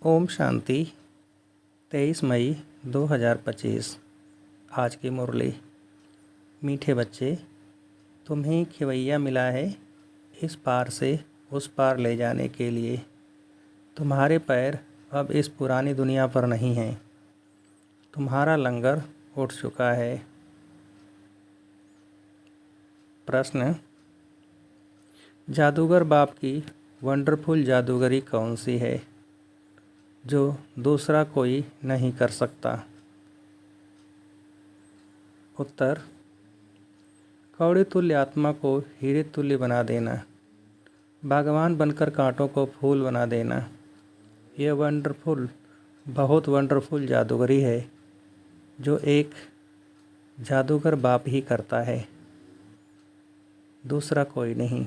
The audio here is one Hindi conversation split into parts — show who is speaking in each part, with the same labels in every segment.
Speaker 1: ओम शांति। 23 मई 2025। आज की मुरली। मीठे बच्चे, तुम्हें खिवैया मिला है इस पार से उस पार ले जाने के लिए। तुम्हारे पैर अब इस पुरानी दुनिया पर नहीं हैं। तुम्हारा लंगर उठ चुका है। प्रश्न: जादूगर बाप की वंडरफुल जादूगरी कौन सी है जो दूसरा कोई नहीं कर सकता? उत्तर: कौड़ी तुल्य आत्मा को हीरे तुल्य बना देना, भगवान बनकर कांटों को फूल बना देना, यह बहुत वंडरफुल जादूगरी है जो एक जादूगर बाप ही करता है, दूसरा कोई नहीं।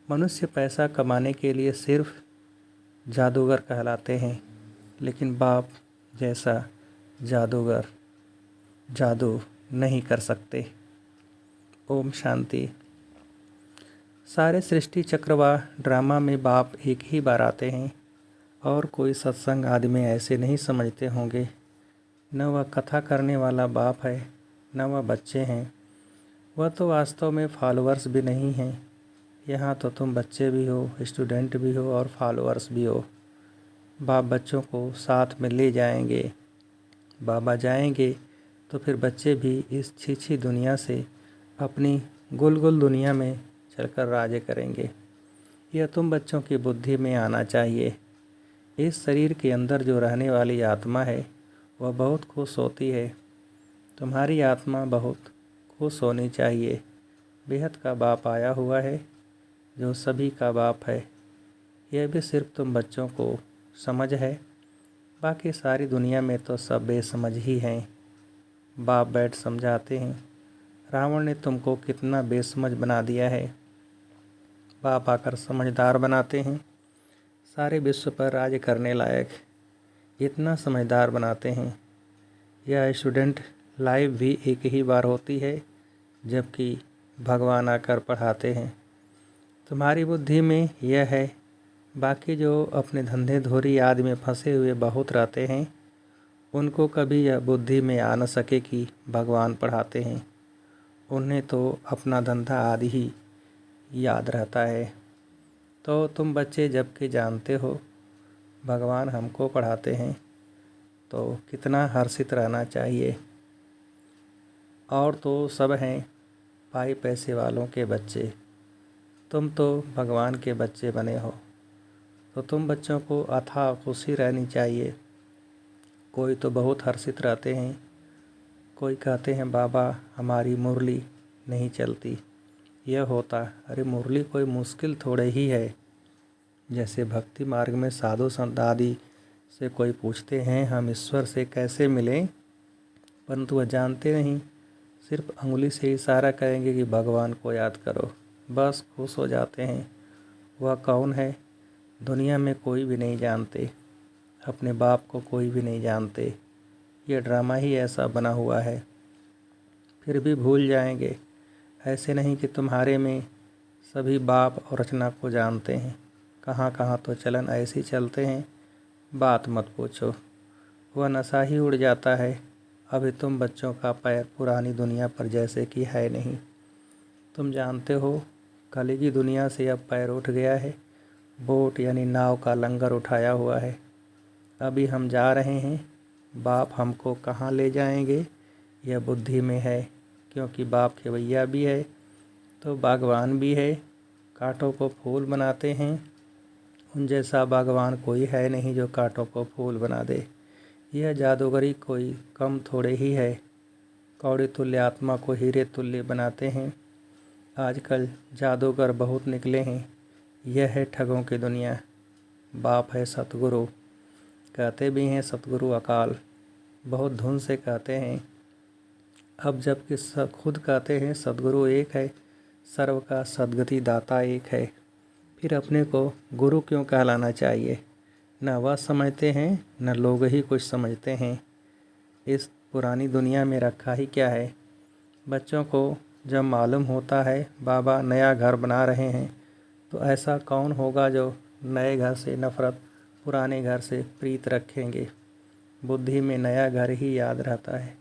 Speaker 1: मनुष्य पैसा कमाने के लिए सिर्फ जादूगर कहलाते हैं, लेकिन बाप जैसा जादूगर जादू नहीं कर सकते। ओम शांति। सारे सृष्टि चक्र व ड्रामा में बाप एक ही बार आते हैं और कोई सत्संग आदि में ऐसे नहीं समझते होंगे। न वह कथा करने वाला बाप है, न वह बच्चे हैं। वह तो वास्तव में फॉलोअर्स भी नहीं हैं। यहाँ तो तुम बच्चे भी हो, स्टूडेंट भी हो और फॉलोअर्स भी हो। बाप बच्चों को साथ में ले जाएंगे। बाबा जाएंगे तो फिर बच्चे भी इस छी दुनिया से अपनी गुल दुनिया में चलकर राज करेंगे। यह तुम बच्चों की बुद्धि में आना चाहिए। इस शरीर के अंदर जो रहने वाली आत्मा है वह बहुत खुश होती है। तुम्हारी आत्मा बहुत खुश होनी चाहिए। बेहद का बाप आया हुआ है जो सभी का बाप है। यह भी सिर्फ तुम बच्चों को समझ है, बाकी सारी दुनिया में तो सब बेसमझ ही हैं। बाप बैठ समझाते हैं, रावण ने तुमको कितना बेसमझ बना दिया है। बाप आकर समझदार बनाते हैं, सारे विश्व पर राज करने लायक इतना समझदार बनाते हैं। यह स्टूडेंट लाइफ भी एक ही बार होती है, जबकि भगवान आकर पढ़ाते हैं। तुम्हारी बुद्धि में यह है। बाकी जो अपने धंधे धोरी आदि में फंसे हुए बहुत रहते हैं, उनको कभी यह बुद्धि में आ न सके कि भगवान पढ़ाते हैं। उन्हें तो अपना धंधा आदि ही याद रहता है। तो तुम बच्चे जबकि जानते हो भगवान हमको पढ़ाते हैं, तो कितना हर्षित रहना चाहिए। और तो सब हैं पाई पैसे वालों के बच्चे। तुम तो भगवान के बच्चे बने हो, तो तुम बच्चों को अथाह खुशी रहनी चाहिए। कोई तो बहुत हर्षित रहते हैं, कोई कहते हैं बाबा हमारी मुरली नहीं चलती। यह होता, अरे मुरली कोई मुश्किल थोड़े ही है। जैसे भक्ति मार्ग में साधु संत आदि से कोई पूछते हैं हम ईश्वर से कैसे मिलें, परंतु वह जानते नहीं, सिर्फ अंगुली से इशारा करेंगे कि भगवान को याद करो, बस खुश हो जाते हैं। वह कौन है? दुनिया में कोई भी नहीं जानते, अपने बाप को कोई भी नहीं जानते। ये ड्रामा ही ऐसा बना हुआ है, फिर भी भूल जाएंगे। ऐसे नहीं कि तुम्हारे में सभी बाप और रचना को जानते हैं। कहाँ कहाँ तो चलन ऐसे चलते हैं, बात मत पूछो। वह नशा ही उड़ जाता है। अभी तुम बच्चों का पैर पुरानी दुनिया पर जैसे कि है नहीं। तुम जानते हो कलयुगी दुनिया से अब पैर उठ गया है। बोट यानी नाव का लंगर उठाया हुआ है। अभी हम जा रहे हैं। बाप हमको कहाँ ले जाएंगे यह बुद्धि में है, क्योंकि बाप खिवैया भी है तो बागवान भी है। कांटों को फूल बनाते हैं। उन जैसा बागवान कोई है नहीं जो कांटों को फूल बना दे। यह जादूगरी कोई कम थोड़े ही है। कौड़ी तुल्य आत्मा को हीरे तुल्य बनाते हैं। आजकल जादूगर बहुत निकले हैं। यह है ठगों की दुनिया। बाप है सतगुरु, कहते भी हैं सतगुरु अकाल, बहुत धुन से कहते हैं। अब जबकि खुद कहते हैं सतगुरु एक है, सर्व का सद्गति दाता एक है, फिर अपने को गुरु क्यों कहलाना चाहिए? न वह समझते हैं न लोग ही कुछ समझते हैं। इस पुरानी दुनिया में रखा ही क्या है? बच्चों को जब मालूम होता है बाबा नया घर बना रहे हैं, तो ऐसा कौन होगा जो नए घर से नफ़रत पुराने घर से प्रीत रखेंगे। बुद्धि में नया घर ही याद रहता है।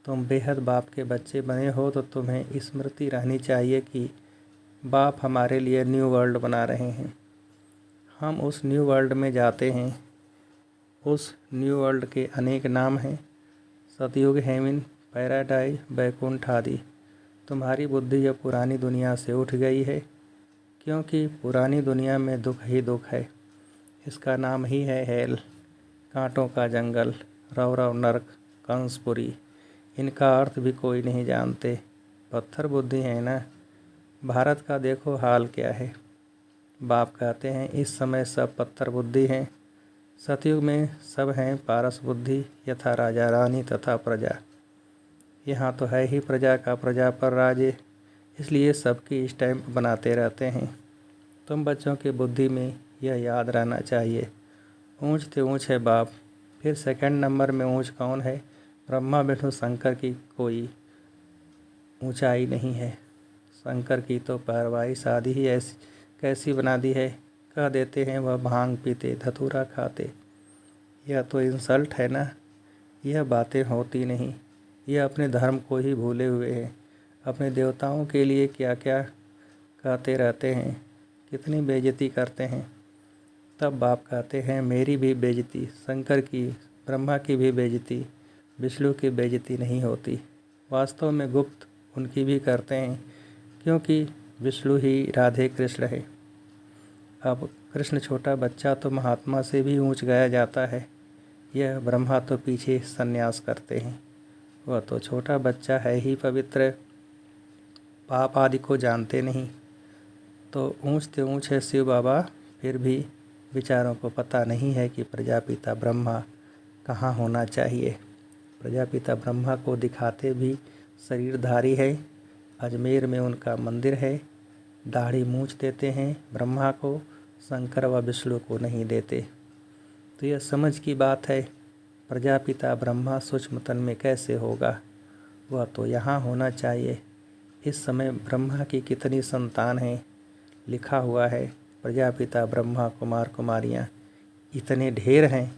Speaker 1: तुम बेहद बाप के बच्चे बने हो तो तुम्हें स्मृति रहनी चाहिए कि बाप हमारे लिए न्यू वर्ल्ड बना रहे हैं। हम उस न्यू वर्ल्ड में जाते हैं। उस न्यू वर्ल्ड के अनेक नाम हैं, सतयुग, हेवन, पैराडाइज, बैकुंठ आदि। तुम्हारी बुद्धि अब पुरानी दुनिया से उठ गई है, क्योंकि पुरानी दुनिया में दुख ही दुख है। इसका नाम ही है हेल, कांटों का जंगल, रौरव नरक, कंसपुरी। इनका अर्थ भी कोई नहीं जानते। पत्थर बुद्धि है ना। भारत का देखो हाल क्या है। बाप कहते हैं इस समय सब पत्थर बुद्धि हैं। सतयुग में सब हैं पारस बुद्धि, यथा राजा रानी तथा प्रजा। यहाँ तो है ही प्रजा का प्रजा पर राजे, इसलिए सबकी स्टैंप बनाते रहते हैं। तुम बच्चों की बुद्धि में यह याद रहना चाहिए, ऊंच ते ऊंच है बाप। फिर सेकंड नंबर में ऊंच कौन है? ब्रह्मा विष्णु शंकर की कोई ऊंचाई नहीं है। शंकर की तो पैरवाई शादी ही ऐसी कैसी बना दी है। कह देते हैं वह भांग पीते, धतूरा खाते। यह तो इंसल्ट है ना। यह बातें होती नहीं। यह अपने धर्म को ही भूले हुए हैं। अपने देवताओं के लिए क्या क्या कहते रहते हैं, कितनी बेइज्जती करते हैं। तब बाप कहते हैं मेरी भी बेइज्जती, शंकर की, ब्रह्मा की भी बेइज्जती, विष्णु की बेइज्जती नहीं होती। वास्तव में गुप्त उनकी भी करते हैं, क्योंकि विष्णु ही राधे कृष्ण है। अब कृष्ण छोटा बच्चा तो महात्मा से भी ऊंच गाया जाता है। यह ब्रह्मा तो पीछे संन्यास करते हैं। वह तो छोटा बच्चा है ही पवित्र, पाप आदि को जानते नहीं। तो ऊंच ते ऊंच है शिव बाबा, फिर भी विचारों को पता नहीं है कि प्रजापिता ब्रह्मा कहाँ होना चाहिए। प्रजापिता ब्रह्मा को दिखाते भी शरीरधारी है। अजमेर में उनका मंदिर है। दाढ़ी मूछ देते हैं ब्रह्मा को, शंकर व विष्णु को नहीं देते। तो यह समझ की बात है। प्रजापिता ब्रह्मा सूक्ष्म तन में कैसे होगा? वह तो यहाँ होना चाहिए। इस समय ब्रह्मा की कितनी संतान हैं लिखा हुआ है। प्रजापिता ब्रह्मा कुमार कुमारियाँ इतने ढेर हैं,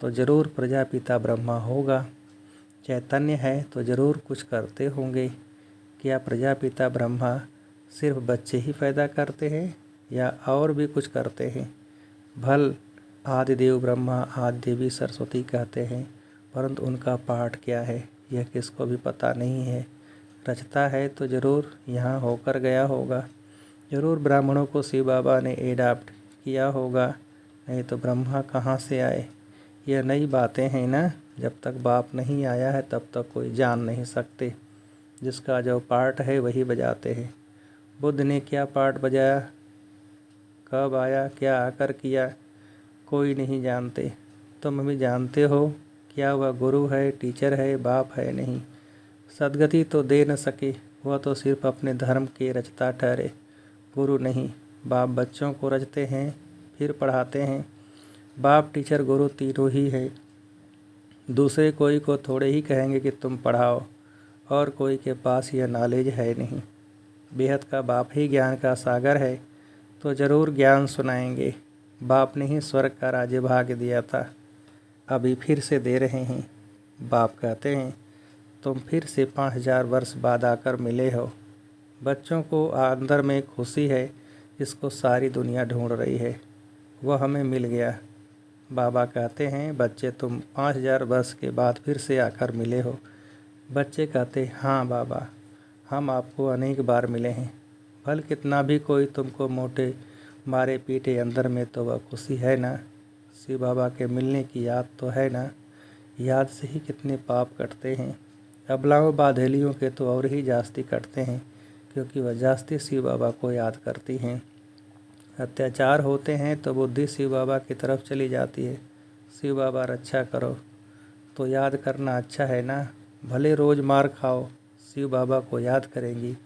Speaker 1: तो ज़रूर प्रजापिता ब्रह्मा होगा। चैतन्य है तो ज़रूर कुछ करते होंगे। क्या प्रजापिता ब्रह्मा सिर्फ बच्चे ही पैदा करते हैं या और भी कुछ करते हैं? भल आदिदेव ब्रह्मा आदि देवी सरस्वती कहते हैं, परंतु उनका पाठ क्या है यह किसको भी पता नहीं है। रचता है तो ज़रूर यहाँ होकर गया होगा। ज़रूर ब्राह्मणों को शिव बाबा ने एडाप्ट किया होगा, नहीं तो ब्रह्मा कहाँ से आए। यह नई बातें हैं ना। जब तक बाप नहीं आया है तब तक कोई जान नहीं सकते। जिसका जो पार्ट है वही बजाते हैं। बुद्ध ने क्या पार्ट बजाया, कब आया, क्या आकर किया, कोई नहीं जानते। तुम भी जानते हो क्या वह गुरु है, टीचर है, बाप है? नहीं। सदगति तो दे न सके, वह तो सिर्फ अपने धर्म के रचता ठहरे, गुरु नहीं। बाप बच्चों को रचते हैं फिर पढ़ाते हैं। बाप टीचर गुरु तीनों ही है। दूसरे कोई को थोड़े ही कहेंगे कि तुम पढ़ाओ, और कोई के पास यह नॉलेज है नहीं। बेहद का बाप ही ज्ञान का सागर है, तो ज़रूर ज्ञान सुनाएंगे। बाप ने ही स्वर्ग का राज्य भाग दिया था, अभी फिर से दे रहे हैं। बाप कहते हैं तुम फिर से 5000 वर्ष बाद आकर मिले हो। बच्चों को अंदर में खुशी है, इसको सारी दुनिया ढूंढ रही है। वह हमें मिल गया। बाबा कहते हैं बच्चे तुम 5000 वर्ष के बाद फिर से आकर मिले हो। बच्चे कहते हाँ बाबा, हम आपको अनेक बार मिले हैं। भल कितना भी कोई तुमको मोटे मारे पीटे अंदर में तो वह खुशी है ना। शिव बाबा के मिलने की याद तो है ना। याद से ही कितने पाप कटते हैं। अबलाओं बाधेलियों के तो और ही जास्ती कटते हैं, क्योंकि वह जास्ती शिव बाबा को याद करती हैं। अत्याचार होते हैं तो बुद्धि शिव बाबा की तरफ चली जाती है। शिव बाबा रक्षा करो, तो याद करना अच्छा है ना। भले रोज़ मार खाओ, शिव बाबा को याद करेंगी,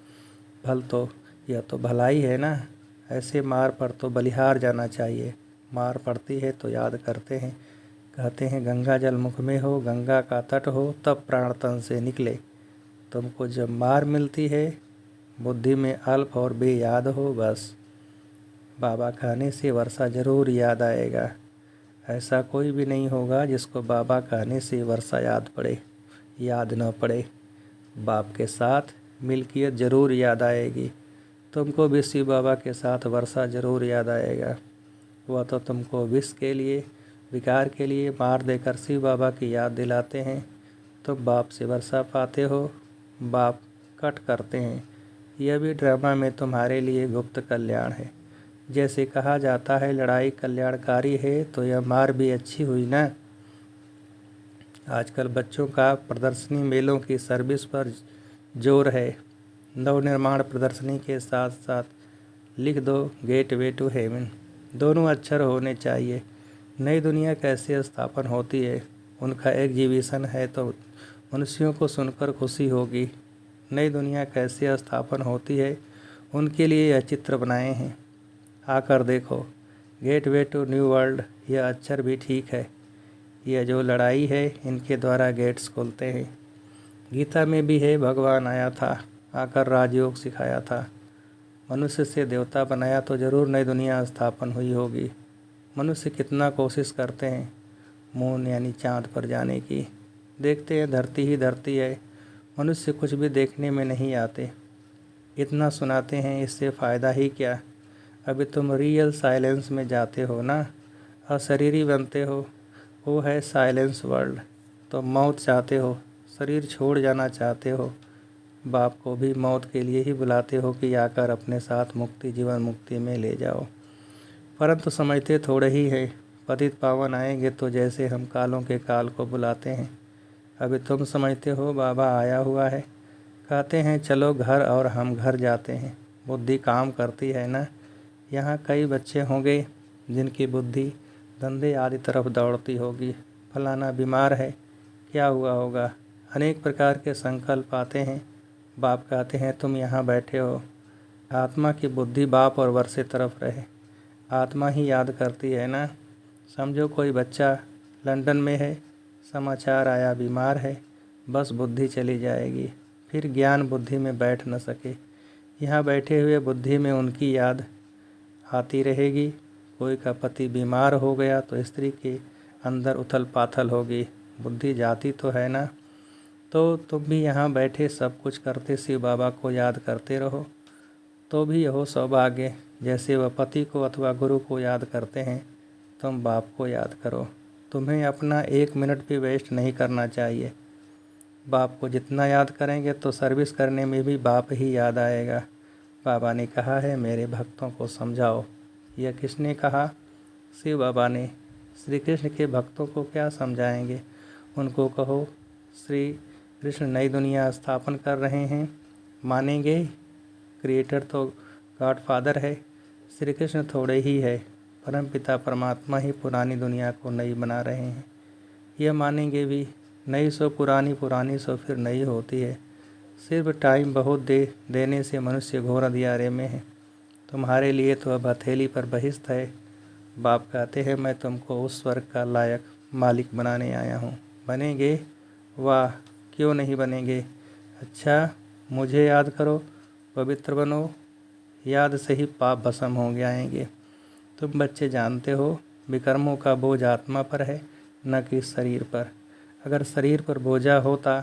Speaker 1: भल तो यह तो भलाई है ना। ऐसे मार पर तो बलिहार जाना चाहिए। मार पड़ती है तो याद करते हैं। कहते हैं गंगा जल मुख में हो, गंगा का तट हो, तब प्राण तन से निकले। तुमको जब मार मिलती है, बुद्धि में अल्प और बेयाद हो, बस बाबा कहने से वर्षा ज़रूर याद आएगा। ऐसा कोई भी नहीं होगा जिसको बाबा कहने से वर्षा याद न पड़े। बाप के साथ मिल्कियत ज़रूर याद आएगी। तुमको भी शिव बाबा के साथ वर्षा ज़रूर याद आएगा। वह तो तुमको विष के लिए, विकार के लिए मार देकर शिव बाबा की याद दिलाते हैं। तुम बाप से वर्षा पाते हो, बाप कट करते हैं। यह भी ड्रामा में तुम्हारे लिए गुप्त कल्याण है। जैसे कहा जाता है लड़ाई कल्याणकारी है, तो यह मार भी अच्छी हुई ना। आजकल बच्चों का प्रदर्शनी मेलों की सर्विस पर जोर है। नवनिर्माण प्रदर्शनी के साथ साथ लिख दो गेटवे टू हेवन। दोनों अक्षर होने चाहिए। नई दुनिया कैसे स्थापन होती है, उनका एग्जीबिशन है तो मनुष्यों को सुनकर खुशी होगी। नई दुनिया कैसे स्थापन होती है, उनके लिए यह चित्र बनाए हैं। आकर देखो। गेटवे टू न्यू वर्ल्ड, यह अक्षर भी ठीक है। यह जो लड़ाई है, इनके द्वारा गेट्स खोलते हैं। गीता में भी है, भगवान आया था, आकर राजयोग सिखाया था। मनुष्य से देवता बनाया तो ज़रूर नई दुनिया स्थापन हुई होगी। मनुष्य कितना कोशिश करते हैं मून यानी चाँद पर जाने की। देखते हैं धरती ही धरती है। मनुष्य कुछ भी देखने में नहीं आते। इतना सुनाते हैं, इससे फ़ायदा ही क्या। अभी तुम रियल साइलेंस में जाते हो ना, अशरीरी बनते हो। वो है साइलेंस वर्ल्ड। तो मौत चाहते हो, शरीर छोड़ जाना चाहते हो। बाप को भी मौत के लिए ही बुलाते हो कि आकर अपने साथ मुक्ति, जीवन मुक्ति में ले जाओ। परंतु समझते थोड़े ही है। पतित पावन आएंगे तो जैसे हम कालों के काल को बुलाते हैं। अभी तुम समझते हो बाबा आया हुआ है, कहते हैं चलो घर, और हम घर जाते हैं। बुद्धि काम करती है ना। यहाँ कई बच्चे होंगे जिनकी बुद्धि धंधे आदि तरफ दौड़ती होगी। फलाना बीमार है, क्या हुआ होगा। अनेक प्रकार के संकल्प आते हैं। बाप कहते हैं तुम यहाँ बैठे हो। आत्मा की बुद्धि बाप और वर्षे तरफ रहे। आत्मा ही याद करती है ना। समझो कोई बच्चा लंदन में है, समाचार आया बीमार है, बस बुद्धि चली जाएगी। फिर ज्ञान बुद्धि में बैठ न सके। यहाँ बैठे हुए बुद्धि में उनकी याद आती रहेगी। कोई का पति बीमार हो गया तो स्त्री के अंदर उथल पाथल होगी। बुद्धि जाती तो है ना। तो तुम भी यहाँ बैठे सब कुछ करते शिव बाबा को याद करते रहो, तो भी यह सौभाग्य। जैसे वह पति को अथवा गुरु को याद करते हैं, तुम बाप को याद करो। तुम्हें अपना 1 मिनट भी वेस्ट नहीं करना चाहिए। बाप को जितना याद करेंगे तो सर्विस करने में भी बाप ही याद आएगा। बाबा ने कहा है मेरे भक्तों को समझाओ। यह किसने कहा? शिव बाबा ने। श्री कृष्ण के भक्तों को क्या समझाएंगे? उनको कहो श्री कृष्ण नई दुनिया स्थापन कर रहे हैं, मानेंगे? क्रिएटर तो गॉड फादर है। श्री कृष्ण थोड़े ही है, परम पिता परमात्मा ही पुरानी दुनिया को नई बना रहे हैं। यह मानेंगे भी? नई सो पुरानी, पुरानी सो फिर नई होती है। सिर्फ टाइम बहुत देने से मनुष्य घोर अंधियारे में है। तुम्हारे लिए तो अब हथेली पर बहिष्त है। बाप कहते हैं मैं तुमको उस स्वर्ग का लायक मालिक बनाने आया हूँ। बनेंगे? वाह, क्यों नहीं बनेंगे। अच्छा, मुझे याद करो, पवित्र बनो। याद से ही पाप भस्म हो जाएंगे। तुम बच्चे जानते हो विकर्मों का बोझ आत्मा पर है, न कि शरीर पर। अगर शरीर पर बोझा होता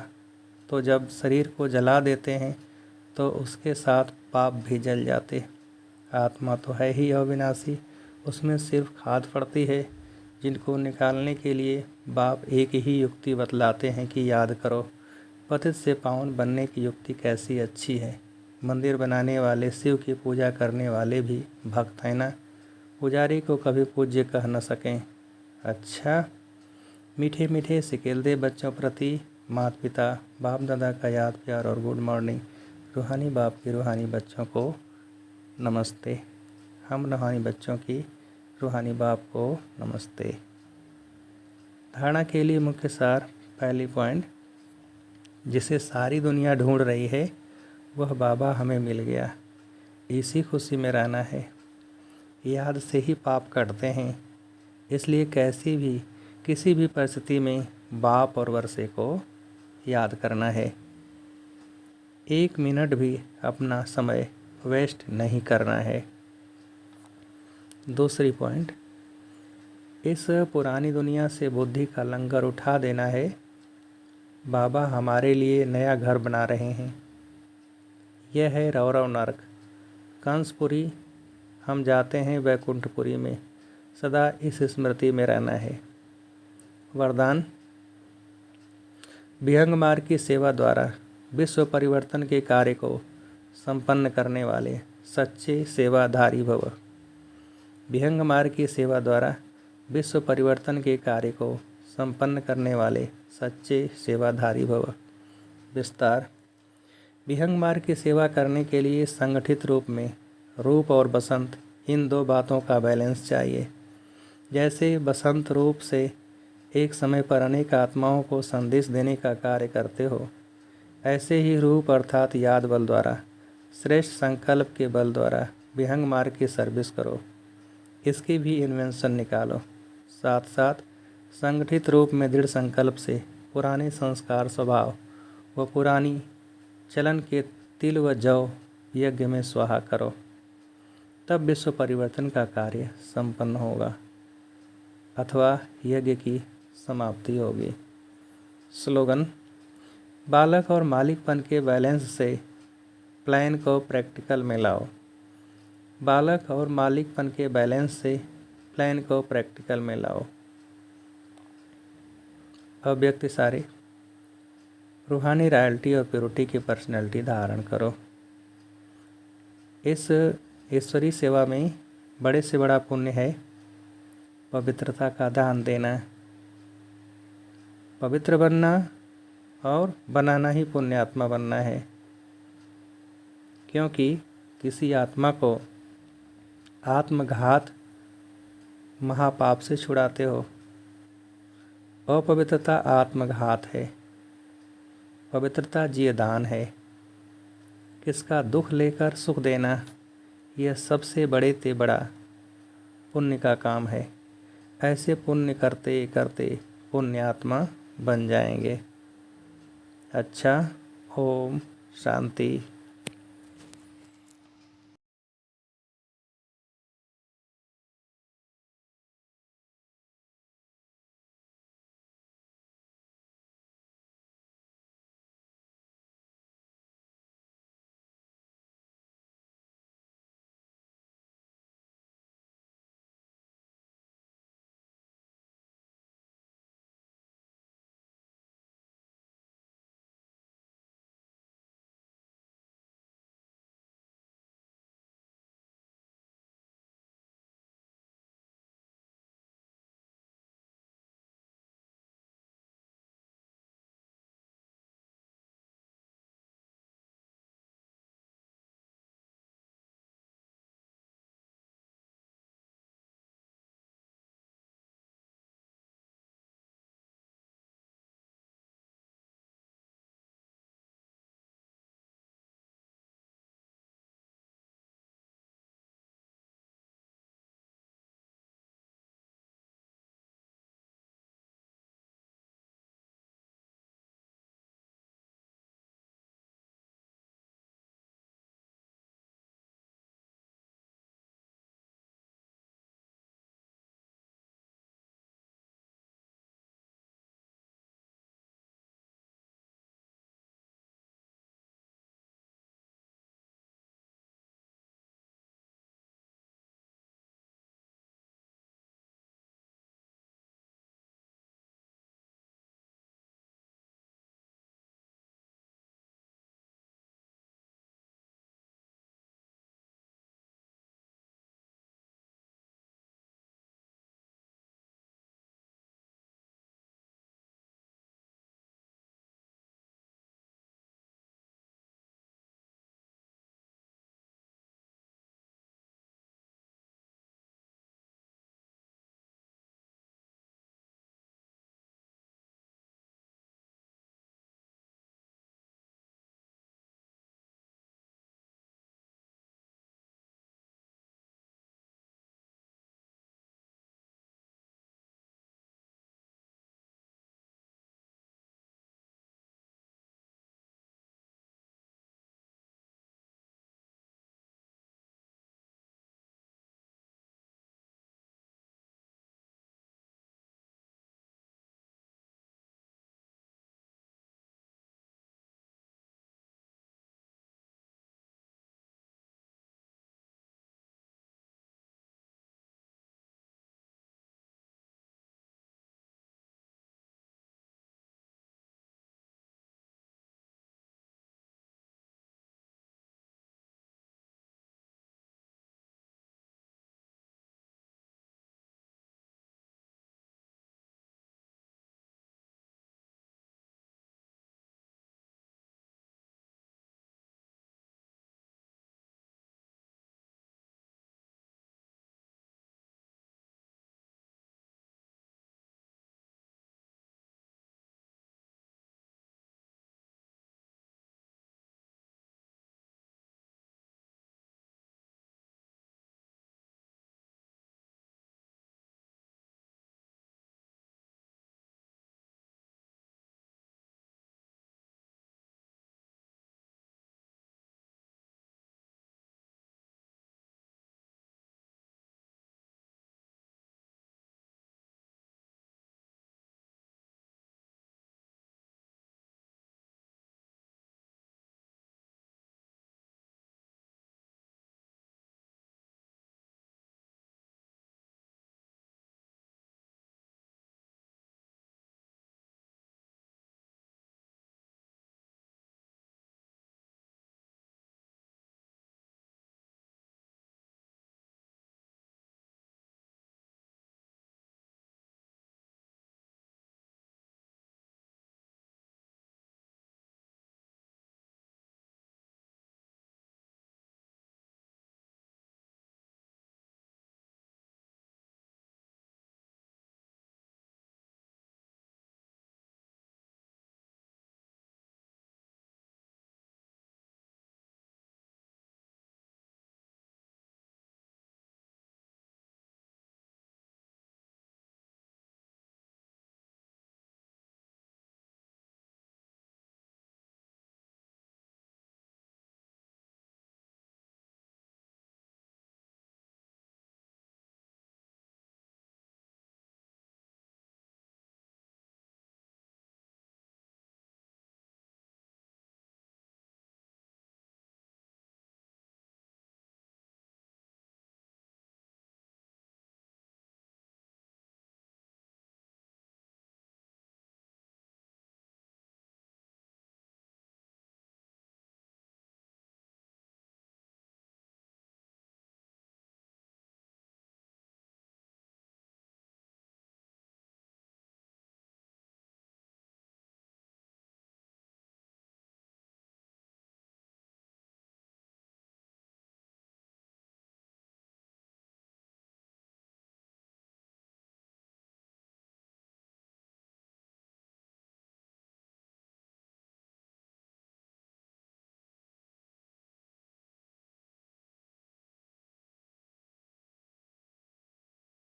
Speaker 1: तो जब शरीर को जला देते हैं तो उसके साथ पाप भी जल जाते। आत्मा तो है ही अविनाशी, उसमें सिर्फ खाद पड़ती है, जिनको निकालने के लिए बाप एक ही युक्ति बतलाते हैं कि याद करो। पतित से पावन बनने की युक्ति कैसी अच्छी है। मंदिर बनाने वाले, शिव की पूजा करने वाले भी भक्त हैं ना। पुजारी को कभी पूज्य कह न सकें। अच्छा, मीठे मीठे सिकेल बच्चों प्रति माता पिता बाप दादा का याद प्यार और गुड मॉर्निंग। रूहानी बाप की रूहानी बच्चों को नमस्ते। हम रूहानी बच्चों की रूहानी बाप को नमस्ते। धारणा के लिए मुख्य सार, पहली पॉइंट, जिसे सारी दुनिया ढूंढ रही है वह बाबा हमें मिल गया। इसी खुशी में रहना है। याद से ही पाप कटते हैं, इसलिए किसी भी परिस्थिति में बाप और वर्षे को याद करना है। 1 मिनट भी अपना समय वेस्ट नहीं करना है। दूसरी पॉइंट, इस पुरानी दुनिया से बुद्धि का लंगर उठा देना है। बाबा हमारे लिए नया घर बना रहे हैं। यह है रौरव नरक, कंसपुरी। हम जाते हैं वैकुंठपुरी में। सदा इस स्मृति में रहना है। वरदान। विहंग मार्ग की सेवा द्वारा विश्व परिवर्तन के कार्य को संपन्न करने वाले सच्चे सेवाधारी भव। विहंग मार्ग की सेवा द्वारा विश्व परिवर्तन के कार्य को संपन्न करने वाले सच्चे सेवाधारी भव। विस्तार। विहंग मार्ग की सेवा करने के लिए संगठित रूप में रूप और बसंत, इन दो बातों का बैलेंस चाहिए। जैसे बसंत रूप से एक समय पर अनेक आत्माओं को संदेश देने का कार्य करते हो, ऐसे ही रूप अर्थात याद बल द्वारा, श्रेष्ठ संकल्प के बल द्वारा विहंग मार्ग की सर्विस करो। इसकी भी इन्वेंशन निकालो। साथ साथ संगठित रूप में दृढ़ संकल्प से पुराने संस्कार स्वभाव व पुरानी चलन के तिल व जौ यज्ञ में स्वाहा करो। तब विश्व परिवर्तन का कार्य संपन्न होगा अथवा यज्ञ की समाप्ति होगी। स्लोगन। बालक और मालिकपन के बैलेंस से प्लान को प्रैक्टिकल में लाओ। बालक और मालिकपन के बैलेंस से प्लान को प्रैक्टिकल में लाओ। अव्यक्त सारे। रूहानी रॉयल्टी और प्योरिटी की पर्सनैलिटी धारण करो। इस ईश्वरीय सेवा में बड़े से बड़ा पुण्य है पवित्रता का दान देना। पवित्र बनना और बनाना ही पुण्यात्मा बनना है, क्योंकि किसी आत्मा को आत्मघात महापाप से छुड़ाते हो। अपवित्रता आत्मघात है, पवित्रता जीवदान है। किसका दुख लेकर सुख देना, यह सबसे बड़े ते बड़ा पुण्य का काम है। ऐसे पुण्य करते करते पुण्यात्मा बन जाएंगे। अच्छा, ओम शांति।